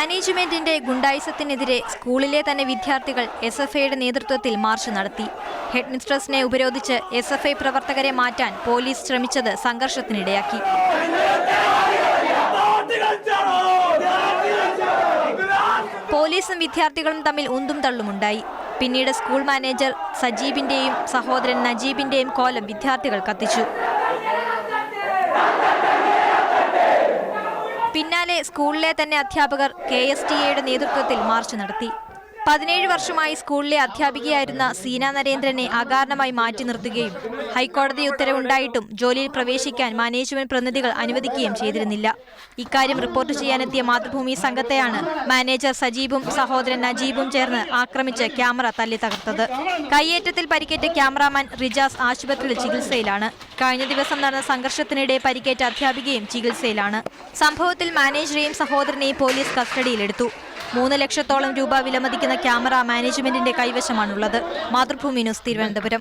മാനേജ്മെന്റിന്റെ ഗുണ്ടായിസത്തിനെതിരെ സ്കൂളിലെ തന്നെ വിദ്യാർത്ഥികൾ SFIയുടെ നേതൃത്വത്തിൽ മാർച്ച് നടത്തി. ഹെഡ്മിസ്ട്രസിനെ ഉപരോധിച്ച് SFI പ്രവർത്തകരെ മാറ്റാൻ പോലീസ് ശ്രമിച്ചത് സംഘർഷത്തിനിടയാക്കി. പോലീസും വിദ്യാർത്ഥികളും തമ്മിൽ ഉന്തും തള്ളുമുണ്ടായി. പിന്നീട് സ്കൂൾ മാനേജർ സജീബിന്റെയും സഹോദരൻ നജീബിന്റെയും കോലം വിദ്യാർത്ഥികൾ കത്തിച്ചു. പിന്നാലെ സ്കൂളിലെ തന്നെ അധ്യാപകർ KSTA നേതൃത്വത്തിൽ മാർച്ച് നടത്തി. 17 വർഷമായി സ്കൂളിലെ അധ്യാപികയായിരുന്ന സീന നരേന്ദ്രനെ അകാരണമായി മാറ്റി നിർത്തുകയും ഹൈക്കോടതി ഉത്തരവുണ്ടായിട്ടും ജോലിയിൽ പ്രവേശിക്കാൻ മാനേജ്മെന്റ് പ്രതിനിധികൾ അനുവദിക്കുകയും ചെയ്തിരുന്നില്ല. ഇക്കാര്യം റിപ്പോർട്ട് ചെയ്യാനെത്തിയ മാതൃഭൂമി സംഘത്തെയാണ് മാനേജർ സജീബും സഹോദരൻ നജീബും ചേർന്ന് ആക്രമിച്ച് ക്യാമറ തല്ലി തകർത്തത്. കയ്യേറ്റത്തിൽ പരിക്കേറ്റ ക്യാമറാമാൻ റിജാസ് ആശുപത്രിയിൽ ചികിത്സയിലാണ്. കഴിഞ്ഞ ദിവസം നടന്ന സംഘർഷത്തിനിടെ പരിക്കേറ്റ അധ്യാപികയും ചികിത്സയിലാണ്. സംഭവത്തിൽ മാനേജറെയും സഹോദരനെയും പോലീസ് കസ്റ്റഡിയിലെടുത്തു. 3 ലക്ഷത്തോളം രൂപ വിലമതിക്കുന്ന ക്യാമറ മാനേജ്മെന്റിന്റെ കൈവശമാണുള്ളത്. മാതൃഭൂമി ന്യൂസ്, തിരുവനന്തപുരം.